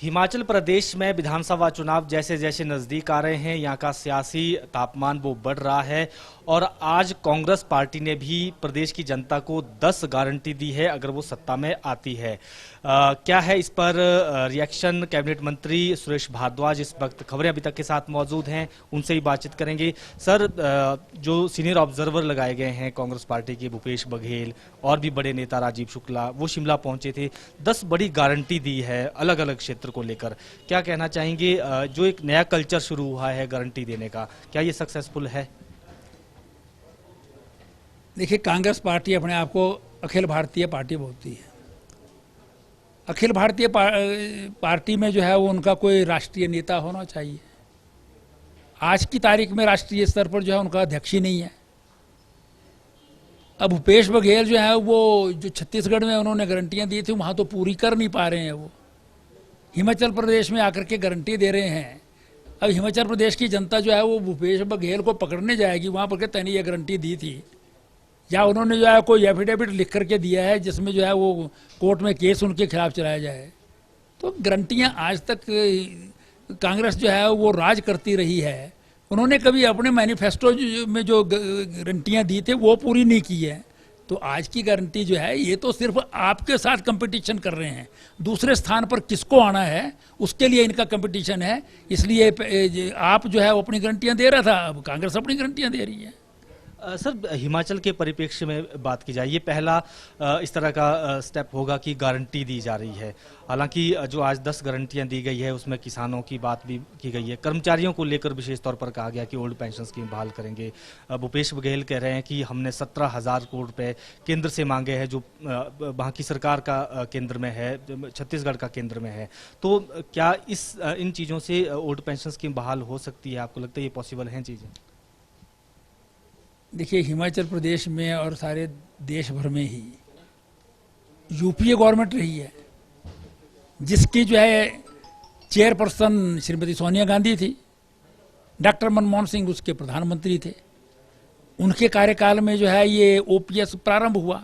हिमाचल प्रदेश में विधानसभा चुनाव जैसे जैसे नजदीक आ रहे हैं, यहाँ का सियासी तापमान वो बढ़ रहा है और आज कांग्रेस पार्टी ने भी प्रदेश की जनता को 10 गारंटी दी है अगर वो सत्ता में आती है। क्या है इस पर रिएक्शन? कैबिनेट मंत्री सुरेश भारद्वाज इस वक्त खबरें अभी तक के साथ मौजूद हैं, उनसे ही बातचीत करेंगे। सर, जो सीनियर ऑब्जर्वर लगाए गए हैं कांग्रेस पार्टी के, भूपेश बघेल और भी बड़े नेता राजीव शुक्ला, वो शिमला पहुंचे थे, 10 बड़ी गारंटी दी है अलग अलग क्षेत्र को लेकर। क्या कहना चाहेंगे? जो एक नया कल्चर शुरू हुआ है गारंटी देने का, क्या ये सक्सेसफुल है? देखिए, कांग्रेस पार्टी अपने आप को अखिल भारतीय पार्टी बोलती है। अखिल भारतीय पार्टी में जो है वो उनका कोई राष्ट्रीय नेता होना चाहिए। आज की तारीख में राष्ट्रीय स्तर पर जो है उनका अध्यक्ष ही नहीं है। अब भूपेश बघेल जो है वो जो छत्तीसगढ़ में उन्होंने गारंटियां दी थी वहाँ तो पूरी कर नहीं पा रहे हैं। वो हिमाचल प्रदेश में आकर के गारंटी दे रहे हैं। अब हिमाचल प्रदेश की जनता जो है वो भूपेश बघेल को पकड़ने जाएगी वहाँ पर, कहते नहीं ये गारंटी दी थी, या उन्होंने जो है कोई एफिडेविट लिख करके दिया है जिसमें जो है वो कोर्ट में केस उनके खिलाफ चलाया जाए। तो गारंटियां आज तक कांग्रेस जो है वो राज करती रही है। उन्होंने कभी अपने मैनिफेस्टो में जो गारंटियां दी थे वो पूरी नहीं की है। तो आज की गारंटी जो है ये तो सिर्फ आपके साथ कंपटीशन कर रहे हैं। दूसरे स्थान पर किसको आना है उसके लिए इनका कंपटीशन है। इसलिए आप जो है वो अपनी गारंटियां दे रहा था, अब कांग्रेस अपनी गारंटियां दे रही है। सर, हिमाचल के परिप्रेक्ष्य में बात की जाए, ये पहला इस तरह का स्टेप होगा कि गारंटी दी जा रही है। हालांकि जो आज 10 गारंटियां दी गई है उसमें किसानों की बात भी की गई है, कर्मचारियों को लेकर विशेष तौर पर कहा गया कि ओल्ड पेंशन स्कीम बहाल करेंगे। भूपेश बघेल कह रहे हैं कि हमने 17,000 करोड़ रुपए केंद्र से मांगे हैं जो वहाँ की सरकार का केंद्र में है, छत्तीसगढ़ का केंद्र में है। तो क्या इन चीज़ों से ओल्ड पेंशन स्कीम बहाल हो सकती है? आपको लगता है ये पॉसिबल हैं चीज़ें? देखिए, हिमाचल प्रदेश में और सारे देश भर में ही यूपीए गवर्नमेंट रही है जिसकी जो है चेयरपर्सन श्रीमती सोनिया गांधी थी। डॉक्टर मनमोहन सिंह उसके प्रधानमंत्री थे। उनके कार्यकाल में जो है ये ओपीएस प्रारंभ हुआ।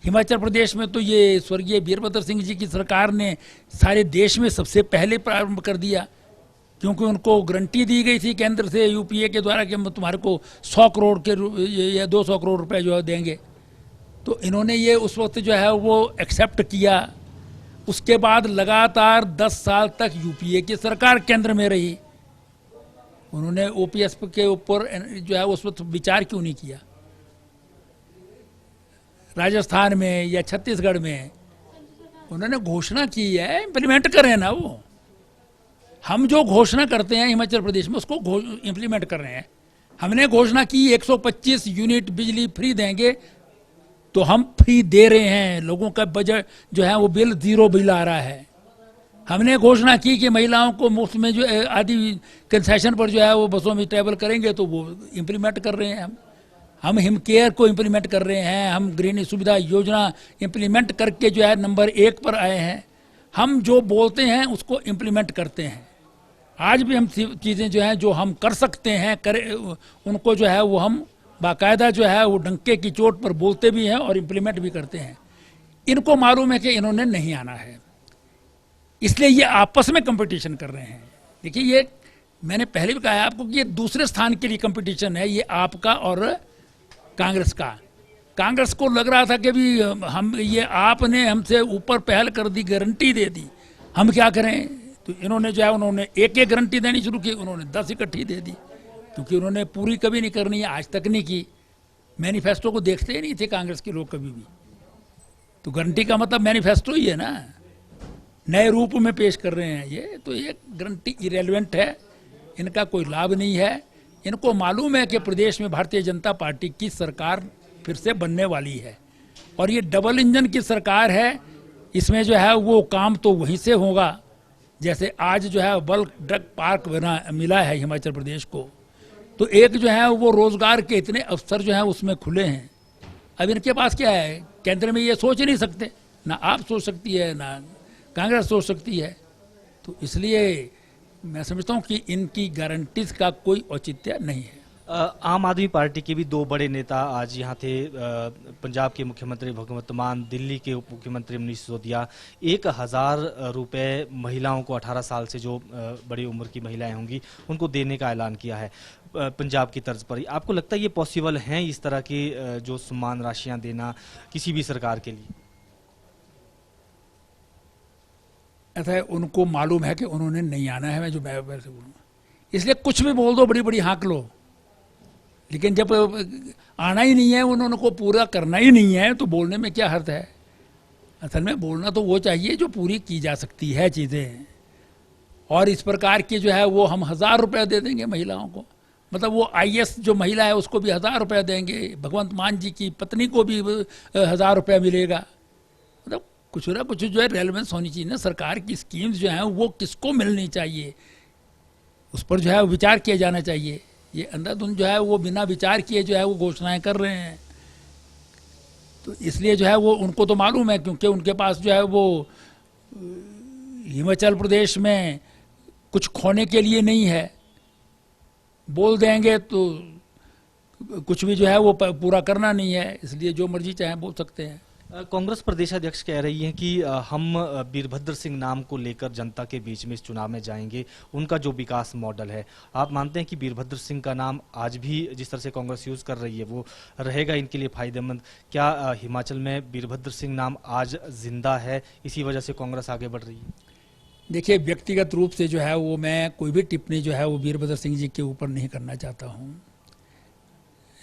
हिमाचल प्रदेश में तो ये स्वर्गीय वीरभद्र सिंह जी की सरकार ने सारे देश में सबसे पहले प्रारंभ कर दिया, क्योंकि उनको गारंटी दी गई थी केंद्र से यूपीए के द्वारा कि हम तुम्हारे को 100 करोड़ के या 200 करोड़ रुपए जो है देंगे। तो इन्होंने ये उस वक्त जो है वो एक्सेप्ट किया। उसके बाद लगातार 10 साल तक यूपीए की सरकार केंद्र में रही। उन्होंने ओपीएस के ऊपर जो है उस वक्त विचार क्यों नहीं किया? राजस्थान में या छत्तीसगढ़ में उन्होंने घोषणा की है, इम्प्लीमेंट करें ना। वो हम जो घोषणा करते हैं हिमाचल प्रदेश में उसको इम्प्लीमेंट कर रहे हैं। हमने घोषणा की 125 यूनिट बिजली फ्री देंगे, तो हम फ्री दे रहे हैं। लोगों का बजट जो है वो बिल 0 बिल आ रहा है। हमने घोषणा की कि महिलाओं को मुफ्त में जो आदि कंसेशन पर जो है वो बसों में ट्रैवल करेंगे, तो वो इम्प्लीमेंट कर रहे हैं। हम हिम केयर को इम्प्लीमेंट कर रहे हैं। हम गृहिणी सुविधा योजना इम्प्लीमेंट करके जो है नंबर 1 पर आए हैं। हम जो बोलते हैं उसको इम्प्लीमेंट करते हैं। आज भी हम चीज़ें जो हैं जो हम कर सकते हैं उनको जो है वो हम बाकायदा जो है वो डंके की चोट पर बोलते भी हैं और इम्प्लीमेंट भी करते हैं। इनको मालूम है कि इन्होंने नहीं आना है, इसलिए ये आपस में कंपटीशन कर रहे हैं। देखिए, ये मैंने पहले भी कहा है आपको कि ये दूसरे स्थान के लिए कंपटीशन है, ये आपका और कांग्रेस का। कांग्रेस को लग रहा था कि भी हम ये आपने हमसे ऊपर पहल कर दी, गारंटी दे दी, हम क्या करें। तो इन्होंने जो है उन्होंने एक गारंटी देनी शुरू की, उन्होंने 10 इकट्ठी दे दी, क्योंकि उन्होंने पूरी कभी नहीं करनी है, आज तक नहीं की। मैनिफेस्टो को देखते ही नहीं थे कांग्रेस के लोग कभी भी। तो गारंटी का मतलब मैनिफेस्टो ही है ना, नए रूप में पेश कर रहे हैं ये। तो ये गारंटी इरेलीवेंट है, इनका कोई लाभ नहीं है। इनको मालूम है कि प्रदेश में भारतीय जनता पार्टी की सरकार फिर से बनने वाली है और ये डबल इंजन की सरकार है। इसमें जो है वो काम तो वहीं से होगा, जैसे आज जो है बल्क ड्रग पार्क बना मिला है हिमाचल प्रदेश को, तो एक जो है वो रोजगार के इतने अवसर जो है उसमें खुले हैं। अब इनके पास क्या है, केंद्र में ये सोच नहीं सकते, ना आप सोच सकती है ना कांग्रेस सोच सकती है। तो इसलिए मैं समझता हूँ कि इनकी गारंटीज का कोई औचित्य नहीं है। आम आदमी पार्टी के भी दो बड़े नेता आज यहाँ थे। पंजाब के मुख्यमंत्री भगवंत मान, दिल्ली के उप मुख्यमंत्री मनीष सिसोदिया 1000 रुपए महिलाओं को 18 साल से जो बड़ी उम्र की महिलाएं होंगी उनको देने का ऐलान किया है पंजाब की तर्ज पर। आपको लगता है ये पॉसिबल है इस तरह की जो सम्मान राशियां देना किसी भी सरकार के लिए? ऐसा है, उनको मालूम है कि उन्होंने नहीं आना है। मैं वैसे बोलूँगा, इसलिए कुछ भी बोल दो, बड़ी बड़ी हाँक लो, लेकिन जब आना ही नहीं है, उन्होंने को पूरा करना ही नहीं है, तो बोलने में क्या हर्ज है? असल में बोलना तो वो चाहिए जो पूरी की जा सकती है चीज़ें। और इस प्रकार की जो है वो हम 1000 रुपये दे देंगे महिलाओं को, मतलब वो IAS जो महिला है उसको भी 1000 रुपये देंगे, भगवंत मान जी की पत्नी को भी 1000 रुपये मिलेगा। मतलब कुछ ना कुछ जो है रेलेवेंस होनी चाहिए ना। सरकार की स्कीम्स जो हैं वो किसको मिलनी चाहिए, उस पर जो है विचार किया जाना चाहिए। ये अंधाधुंध जो है वो बिना विचार किए जो है वो घोषणाएं कर रहे हैं। तो इसलिए जो है वो उनको तो मालूम है, क्योंकि उनके पास जो है वो हिमाचल प्रदेश में कुछ खोने के लिए नहीं है। बोल देंगे तो कुछ भी जो है वो पूरा करना नहीं है, इसलिए जो मर्जी चाहे बोल सकते हैं। कांग्रेस प्रदेशाध्यक्ष कह रही हैं कि हम वीरभद्र सिंह नाम को लेकर जनता के बीच में इस चुनाव में जाएंगे, उनका जो विकास मॉडल है। आप मानते हैं कि वीरभद्र सिंह का नाम आज भी जिस तरह से कांग्रेस यूज कर रही है वो रहेगा इनके लिए फायदेमंद? क्या हिमाचल में वीरभद्र सिंह नाम आज जिंदा है, इसी वजह से कांग्रेस आगे बढ़ रही है? देखिए, व्यक्तिगत रूप से जो है वो मैं कोई भी टिप्पणी जो है वो वीरभद्र सिंह जी के ऊपर नहीं करना चाहता हूँ,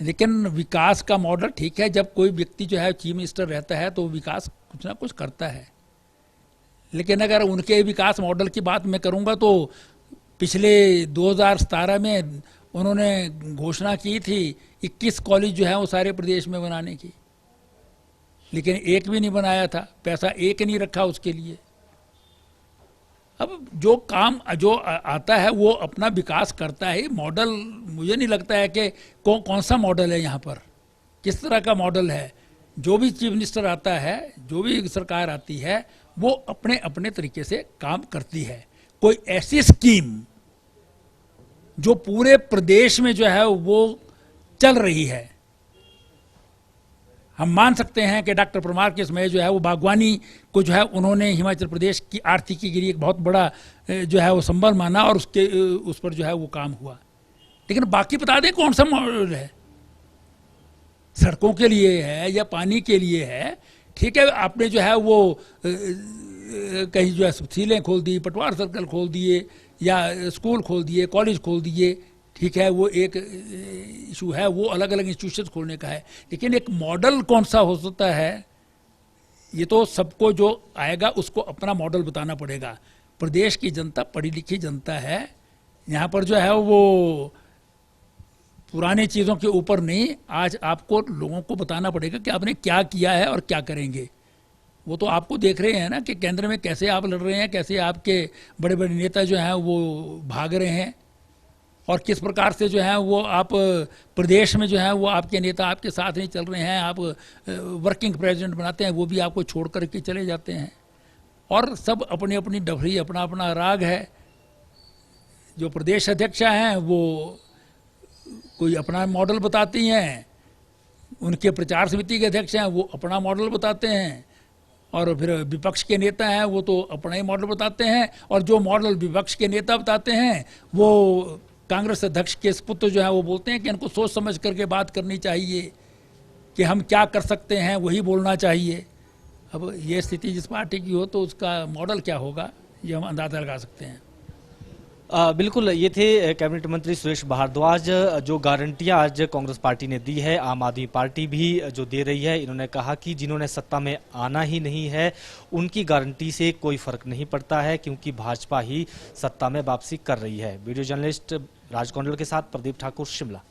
लेकिन विकास का मॉडल ठीक है। जब कोई व्यक्ति जो है चीफ मिनिस्टर रहता है तो विकास कुछ ना कुछ करता है, लेकिन अगर उनके विकास मॉडल की बात मैं करूंगा तो पिछले 2017 में उन्होंने घोषणा की थी 21 कॉलेज जो है वो सारे प्रदेश में बनाने की, लेकिन एक भी नहीं बनाया था, पैसा एक नहीं रखा उसके लिए। अब जो काम जो आता है वो अपना विकास करता है। मॉडल मुझे नहीं लगता है कि कौन सा मॉडल है यहाँ पर, किस तरह का मॉडल है। जो भी चीफ मिनिस्टर आता है, जो भी सरकार आती है, वो अपने अपने तरीके से काम करती है। कोई ऐसी स्कीम जो पूरे प्रदेश में जो है वो चल रही है, हम मान सकते हैं कि डॉक्टर परमार के समय जो है वो बागवानी को जो है उन्होंने हिमाचल प्रदेश की आर्थिकी के लिए एक बहुत बड़ा जो है वो संबल माना और उस पर जो है वो काम हुआ। लेकिन बाकी बता दें कौन सा मॉडल है, सड़कों के लिए है या पानी के लिए है? ठीक है, आपने जो है वो कहीं जो है सीलें खोल दी, पटवार सर्कल खोल दिए, या स्कूल खोल दिए, कॉलेज खोल दिए, ठीक है, वो एक इशू है, वो अलग अलग इंस्टीट्यूशन खोलने का है। लेकिन एक मॉडल कौन सा हो सकता है, ये तो सबको जो आएगा उसको अपना मॉडल बताना पड़ेगा। प्रदेश की जनता पढ़ी लिखी जनता है, यहाँ पर जो है वो पुरानी चीज़ों के ऊपर नहीं, आज आपको लोगों को बताना पड़ेगा कि आपने क्या किया है और क्या करेंगे। वो तो आपको देख रहे हैं ना कि केंद्र में कैसे आप लड़ रहे हैं, कैसे आपके बड़े बड़े नेता जो हैं वो भाग रहे हैं, और किस प्रकार से जो है वो आप प्रदेश में जो है वो आपके नेता आपके साथ नहीं चल रहे हैं। आप वर्किंग प्रेसिडेंट बनाते हैं, वो भी आपको छोड़ करके चले जाते हैं, और सब अपनी अपनी डफरी, अपना अपना राग है। जो प्रदेश अध्यक्ष हैं वो कोई अपना मॉडल बताती हैं, उनके प्रचार समिति के अध्यक्ष हैं वो अपना मॉडल बताते हैं, और फिर विपक्ष के नेता हैं वो तो अपना ही मॉडल बताते हैं। और जो मॉडल विपक्ष के नेता बताते हैं वो कांग्रेस अध्यक्ष के पुत्र जो है वो बोलते हैं कि इनको सोच समझ करके बात करनी चाहिए कि हम क्या कर सकते हैं, वही बोलना चाहिए। अब ये स्थिति जिस पार्टी की हो तो उसका मॉडल क्या होगा ये हम अंदाजा लगा सकते हैं। बिल्कुल, ये थे कैबिनेट मंत्री सुरेश भारद्वाज। जो गारंटियां आज कांग्रेस पार्टी ने दी है, आम आदमी पार्टी भी जो दे रही है, इन्होंने कहा कि जिन्होंने सत्ता में आना ही नहीं है उनकी गारंटी से कोई फर्क नहीं पड़ता है, क्योंकि भाजपा ही सत्ता में वापसी कर रही है। वीडियो जर्नलिस्ट राज कौंडल के साथ प्रदीप ठाकुर, शिमला।